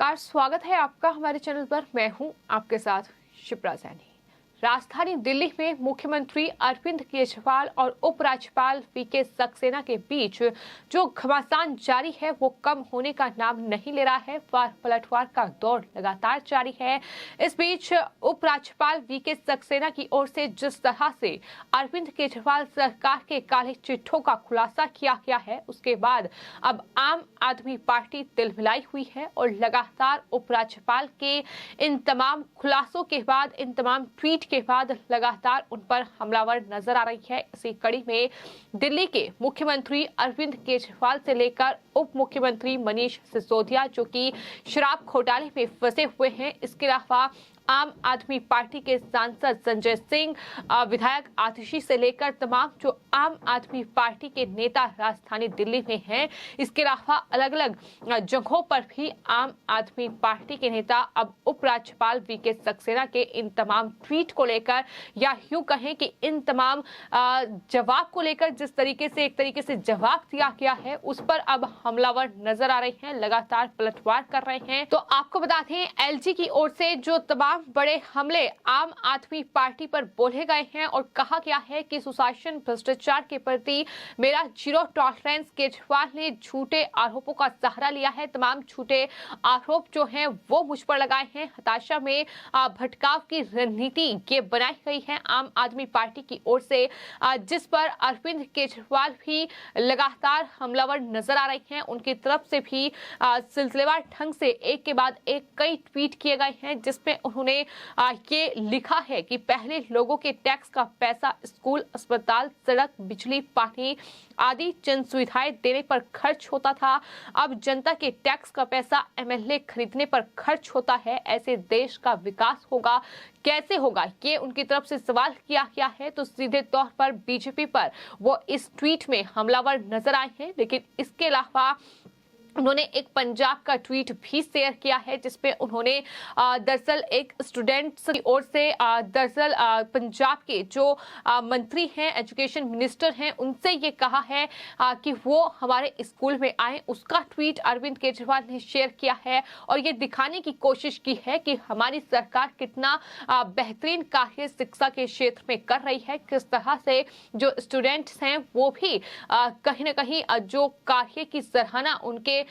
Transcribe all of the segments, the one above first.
नमस्कार, स्वागत है आपका हमारे चैनल पर। मैं हूं आपके साथ शिप्रा सैनी। राजधानी दिल्ली में मुख्यमंत्री अरविंद केजरीवाल और उपराज्यपाल वीके सक्सेना के बीच जो घमासान जारी है वो कम होने का नाम नहीं ले रहा है। वार पलटवार का दौर लगातार जारी है। इस बीच उपराज्यपाल वीके सक्सेना की ओर से जिस तरह से अरविंद केजरीवाल सरकार के काले चिट्ठों का खुलासा किया गया है, उसके बाद अब आम आदमी पार्टी तिलमिलाई हुई है और लगातार उपराज्यपाल के इन तमाम खुलासों के बाद, इन तमाम ट्वीट के बाद लगातार उन पर हमलावर नजर आ रही है। इसी कड़ी में दिल्ली के मुख्यमंत्री अरविंद केजरीवाल से लेकर उप मुख्यमंत्री मनीष सिसोदिया, जो कि शराब घोटाले में फंसे हुए हैं, इसके अलावा आम आदमी पार्टी के सांसद संजय सिंह, विधायक आतिशी से लेकर तमाम जो आम आदमी पार्टी के नेता राजधानी दिल्ली में हैं, इसके अलावा अलग अलग जगहों पर भी आम आदमी पार्टी के नेता अब उपराज्यपाल वीके सक्सेना के इन तमाम ट्वीट को लेकर, या यूं कहें कि इन तमाम जवाब को लेकर, जिस तरीके से एक तरीके से जवाब दिया गया है, उस पर अब हमलावर नजर आ रहे हैं, लगातार पलटवार कर रहे हैं। तो आपको बता दें, एलजी की ओर से जो तमाम बड़े हमले आम आदमी पार्टी पर बोले गए हैं और कहा गया है कि सुशासन भ्रष्टाचार के प्रति मेरा जीरो टॉलरेंस। केजरीवाल ने झूठे आरोपों का सहारा लिया है। तमाम झूठे आरोप जो हैं वो मुझ पर लगाए हैं। हताशा में भटकाव की रणनीति ये बनाई गई है आम आदमी पार्टी की ओर से, जिस पर अरविंद केजरीवाल भी लगातार हमलावर नजर आ रहे हैं। उनकी तरफ से भी सिलसिलेवार ढंग से एक के बाद एक कई ट्वीट किए गए हैं, जिसमें उन्होंने ये लिखा है कि पहले लोगों के टैक्स का पैसा स्कूल, अस्पताल, सड़क, बिजली, पानी आदि जन सुविधाएं देने पर खर्च होता था। अब जनता के टैक्स का पैसा एमएलए खरीदने पर खर्च होता है। ऐसे देश का विकास होगा कैसे होगा, ये उनकी तरफ से सवाल किया गया है। तो सीधे तौर पर बीजेपी पर वो इस ट्वीट में हमलावर नजर आए हैं। लेकिन इसके अलावा उन्होंने एक पंजाब का ट्वीट भी शेयर किया है, जिसपे उन्होंने दरअसल एक स्टूडेंट्स की ओर से दरअसल पंजाब के जो मंत्री हैं, एजुकेशन मिनिस्टर हैं, उनसे ये कहा है कि वो हमारे स्कूल में आए। उसका ट्वीट अरविंद केजरीवाल ने शेयर किया है और ये दिखाने की कोशिश की है कि हमारी सरकार कितना बेहतरीन कार्य शिक्षा के क्षेत्र में कर रही है, किस तरह से जो स्टूडेंट्स हैं वो भी कहीं ना कहीं जो कार्य की सराहना उनके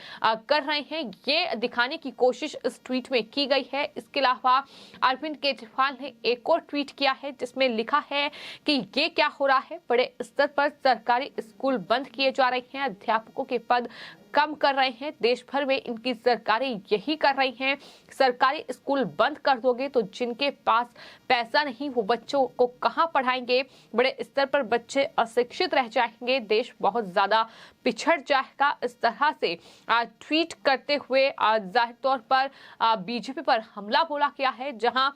कर रहे हैं, ये दिखाने की कोशिश इस ट्वीट में की गई है। इसके अलावा अरविंद केजरीवाल ने एक और ट्वीट किया है, जिसमें लिखा है कि ये क्या हो रहा है, बड़े स्तर पर सरकारी स्कूल बंद किए जा रहे हैं, अध्यापकों के पद कम कर रहे हैं, देश भर में इनकी सरकारें यही कर रही हैं। सरकारी स्कूल बंद कर दोगे तो जिनके पास पैसा नहीं वो बच्चों को कहां पढ़ाएंगे, बड़े स्तर पर बच्चे अशिक्षित रह जाएंगे, देश बहुत ज्यादा पिछड़ जाएगा। इस तरह से ट्वीट करते हुए जाहिर तौर पर बीजेपी पर हमला बोला गया है। जहां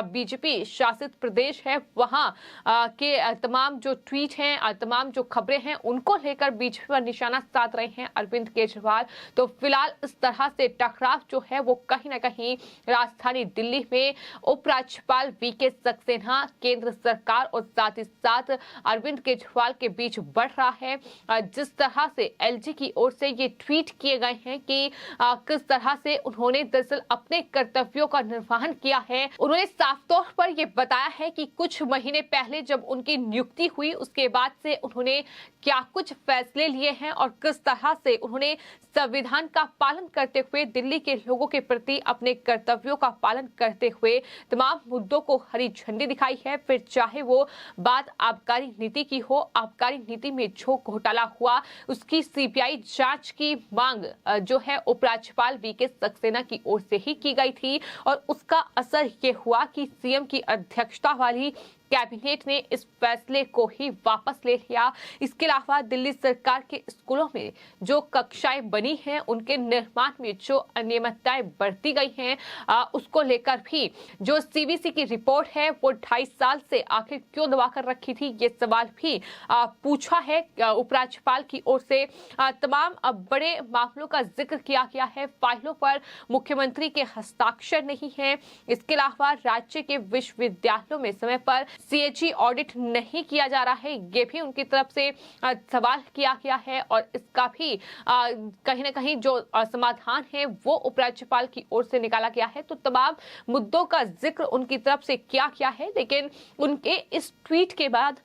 बीजेपी शासित प्रदेश है, वहां के तमाम जो ट्वीट हैं, तमाम जो खबरें हैं, उनको लेकर बीजेपी पर निशाना साध रहे हैं अरविंद केजरीवाल। तो फिलहाल इस तरह से टकराव जो है वो कहीं ना कहीं राजधानी दिल्ली में उपराज्यपाल वीके सक्सेना, केंद्र सरकार और साथ ही साथ अरविंद केजरीवाल के बीच बढ़ रहा है। जिस तरह से एलजी की ओर से ये ट्वीट किए गए हैं कि किस तरह से उन्होंने दरअसल अपने कर्तव्यों का निर्वहन किया है। उन्होंने साफ तौर पर यह बताया है कि कुछ महीने पहले जब उनकी नियुक्ति हुई, उसके बाद से उन्होंने क्या कुछ फैसले लिए हैं और किस तरह से उन्होंने संविधान का पालन करते हुए दिल्ली के लोगों के प्रति अपने कर्तव्यों का पालन करते हुए तमाम मुद्दों को हरी झंडी दिखाई है। फिर चाहे वो बात आबकारी नीति की हो, आबकारी नीति में जो घोटाला हुआ उसकी सीबीआई जांच की मांग जो है उपराज्यपाल वीके सक्सेना की ओर से ही की गई थी और उसका असर ये हुआ कि सीएम की अध्यक्षता वाली कैबिनेट ने इस फैसले को ही वापस ले लिया। इसके अलावा दिल्ली सरकार के स्कूलों में जो कक्षाएं बनी हैं, उनके निर्माण में जो अनियमितताएं बरती गई हैं, उसको लेकर भी जो सीबीसी की रिपोर्ट है वो 2.5 साल से आखिर क्यों दबा कर रखी थी, ये सवाल भी पूछा है उपराज्यपाल की ओर से। तमाम बड़े मामलों का जिक्र किया गया है, फाइलों पर मुख्यमंत्री के हस्ताक्षर नहीं है। इसके अलावा राज्य के विश्वविद्यालयों में समय पर CAG ऑडिट नहीं किया जा रहा है, ये भी उनकी तरफ से सवाल किया गया है और इसका भी कहीं ना कहीं जो समाधान है वो उपराज्यपाल की ओर से निकाला गया है। तो तमाम मुद्दों का जिक्र उनकी तरफ से किया गया है, लेकिन उनके इस ट्वीट के बाद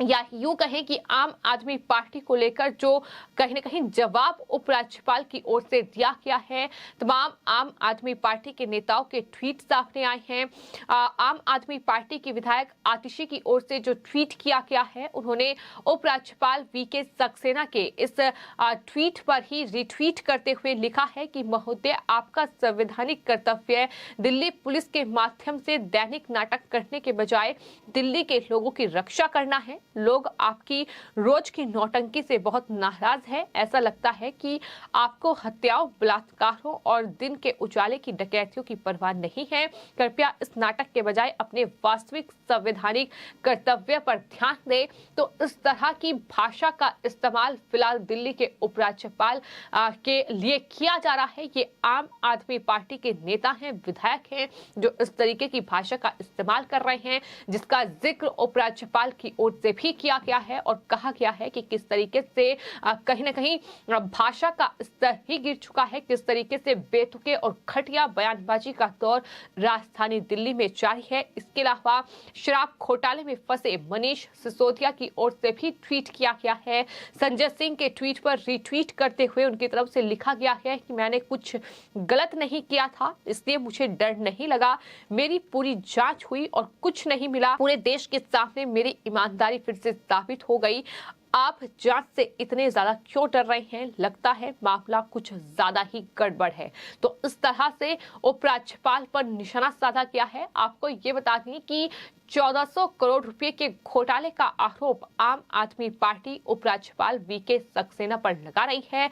या यूं कहें कि आम आदमी पार्टी को लेकर जो कहीं ना कहीं जवाब उपराज्यपाल की ओर से दिया गया है, तमाम आम आदमी पार्टी के नेताओं के ट्वीट सामने आए हैं। आम आदमी पार्टी की विधायक आतिशी की ओर से जो ट्वीट किया गया है, उन्होंने उपराज्यपाल VK सक्सेना के इस ट्वीट पर ही रिट्वीट करते हुए लिखा है कि महोदय, आपका संवैधानिक कर्तव्य दिल्ली पुलिस के माध्यम से दैनिक नाटक करने के बजाय दिल्ली के लोगों की रक्षा करना है। लोग आपकी रोज की नौटंकी से बहुत नाराज है। ऐसा लगता है कि आपको हत्याओं, बलात्कारों और दिन के उजाले की डकैतियों की परवाह नहीं है। कृपया इस नाटक के बजाय अपने वास्तविक संवैधानिक कर्तव्य पर ध्यान दें। तो इस तरह की भाषा का इस्तेमाल फिलहाल दिल्ली के उपराज्यपाल के लिए किया जा रहा है। ये आम आदमी पार्टी के नेता हैं, विधायक हैं, जो इस तरीके की भाषा का इस्तेमाल कर रहे हैं, जिसका जिक्र उपराज्यपाल की ओर से भी किया गया है और कहा गया है कि किस तरीके से कहीं ना कहीं भाषा का स्तर ही गिर चुका है, किस तरीके से बेतुके और घटिया बयानबाजी का दौर राजधानी दिल्ली में जारी है। इसके अलावा शराब घोटाले में फंसे मनीष सिसोदिया की ओर से भी ट्वीट किया गया है। संजय सिंह के ट्वीट पर रिट्वीट करते हुए उनकी तरफ से लिखा गया है कि मैंने कुछ गलत नहीं किया था, इसलिए मुझे डर नहीं लगा। मेरी पूरी जांच हुई और कुछ नहीं मिला। पूरे देश के सामने मेरी ईमानदारी फिर से साबित हो गई। आप जांच से इतने ज्यादा क्यों डर रहे हैं? लगता है मामला कुछ ज्यादा ही गड़बड़ है। तो इस तरह से उपराज्यपाल पर निशाना साधा गया है। आपको ये बता दें कि 1400 करोड़ रुपए के घोटाले का आरोप आम आदमी पार्टी उपराज्यपाल VK सक्सेना पर लगा रही है।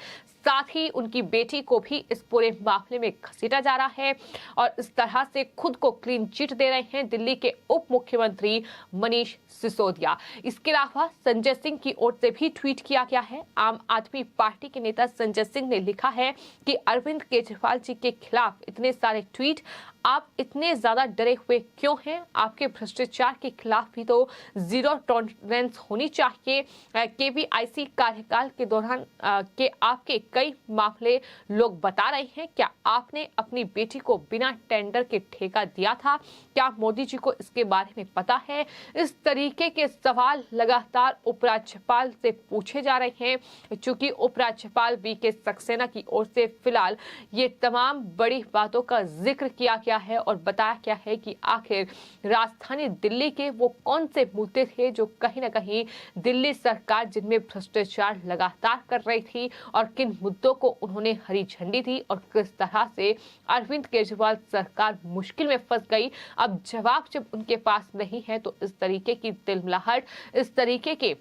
साथ ही उनकी बेटी को भी इस पूरे मामले में घसीटा जा रहा है और इस तरह से खुद को क्लीन चिट दे रहे हैं दिल्ली के उप मुख्यमंत्री मनीष सिसोदिया। इसके अलावा संजय सिंह की ओर से भी ट्वीट किया गया है। आम आदमी पार्टी के नेता संजय सिंह ने लिखा है कि अरविंद केजरीवाल जी के खिलाफ इतने सारे ट्वीट, आप इतने ज्यादा डरे हुए क्यों हैं? आपके भ्रष्टाचार के खिलाफ भी तो जीरो टॉलरेंस होनी चाहिए। KVIC कार्यकाल के दौरान के आपके कई मामले लोग बता रहे हैं। क्या आपने अपनी बेटी को बिना टेंडर के ठेका दिया था? क्या मोदी जी को इसके बारे में पता है? इस तरीके के सवाल लगातार उपराज्यपाल से पूछे जा रहे हैं। चूंकि उपराज्यपाल VK सक्सेना की ओर से फिलहाल ये तमाम बड़ी बातों का जिक्र किया गया है और बताया गया है कि आखिर राजधानी दिल्ली के वो कौन से मुद्दे थे जो कहीं ना कहीं दिल्ली सरकार जिनमें भ्रष्टाचार लगातार कर रही थी और किन मुद्दों को उन्होंने हरी झंडी दी और किस तरह से अरविंद केजरीवाल सरकार मुश्किल में फंस गई। अब जवाब जब उनके पास नहीं है तो इस तरीके की तिलमिलाहट, इस तरीके के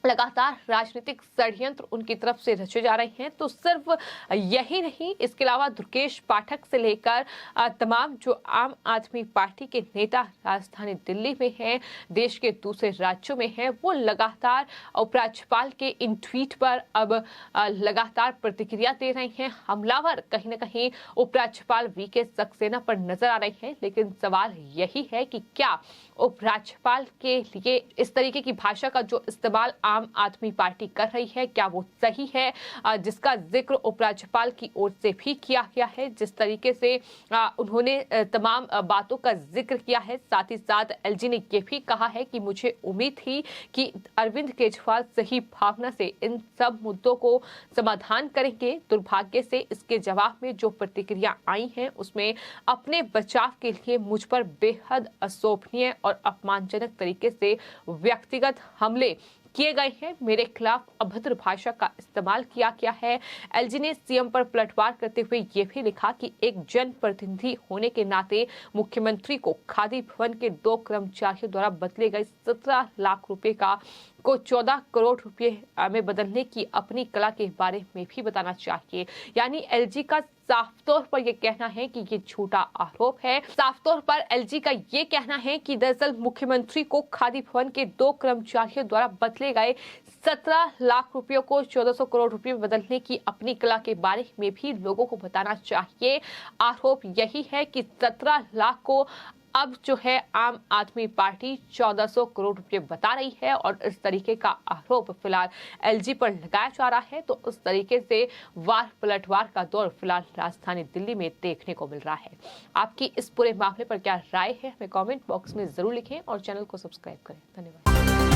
लगातार राजनीतिक षड्यंत्र उनकी तरफ से रचे जा रहे हैं। तो सिर्फ यही नहीं, इसके अलावा दुर्गेश पाठक से लेकर तमाम जो आम आदमी पार्टी के नेता राजधानी दिल्ली में हैं, देश के दूसरे राज्यों में हैं, वो लगातार उपराज्यपाल के इन ट्वीट पर अब लगातार प्रतिक्रिया दे रहे हैं। हमलावर कहीं ना कहीं उपराज्यपाल VK सक्सेना पर नजर आ रहे हैं। लेकिन सवाल यही है कि क्या उपराज्यपाल के लिए इस तरीके की भाषा का जो इस्तेमाल आम आदमी पार्टी कर रही है, क्या वो सही है? जिसका जिक्र उपराज्यपाल की ओर से भी किया गया है। जिस तरीके से उन्होंने तमाम बातों का जिक्र किया है, साथ ही साथ LG ने ये भी कहा है कि मुझे उम्मीद थी कि अरविंद केजरीवाल सही भावना से इन सब मुद्दों को समाधान करेंगे। दुर्भाग्य से इसके जवाब में जो प्रतिक्रिया आई है उसमें अपने बचाव के लिए मुझ पर बेहद अशोभनीय और अपमानजनक तरीके से व्यक्तिगत हमले किए गए हैं। मेरे खिलाफ अभद्र भाषा का इस्तेमाल किया गया है। LG ने CM पर पलटवार करते हुए ये भी लिखा कि एक जनप्रतिनिधि होने के नाते मुख्यमंत्री को खादी भवन के 2 कर्मचारियों द्वारा बदले गए 17 लाख रुपए को 14 करोड़ रुपए में बदलने की अपनी कला के बारे में भी बताना चाहिए। यानी LG का साफ तौर पर यह कहना है कि ये झूठा आरोप है। साफ तौर पर LG का ये कहना है कि दरअसल मुख्यमंत्री को खादी भवन के 2 कर्मचारियों द्वारा बदले गए 17 लाख रुपयों को 1400 करोड़ रुपए में बदलने की अपनी कला के बारे में भी लोगों को बताना चाहिए। आरोप यही है कि 17 लाख को अब जो है आम आदमी पार्टी 1400 करोड़ रुपए बता रही है और इस तरीके का आरोप फिलहाल एलजी पर लगाया जा रहा है। तो उस तरीके से वार पलटवार का दौर फिलहाल राजधानी दिल्ली में देखने को मिल रहा है। आपकी इस पूरे मामले पर क्या राय है, हमें कमेंट बॉक्स में जरूर लिखें और चैनल को सब्सक्राइब करें। धन्यवाद।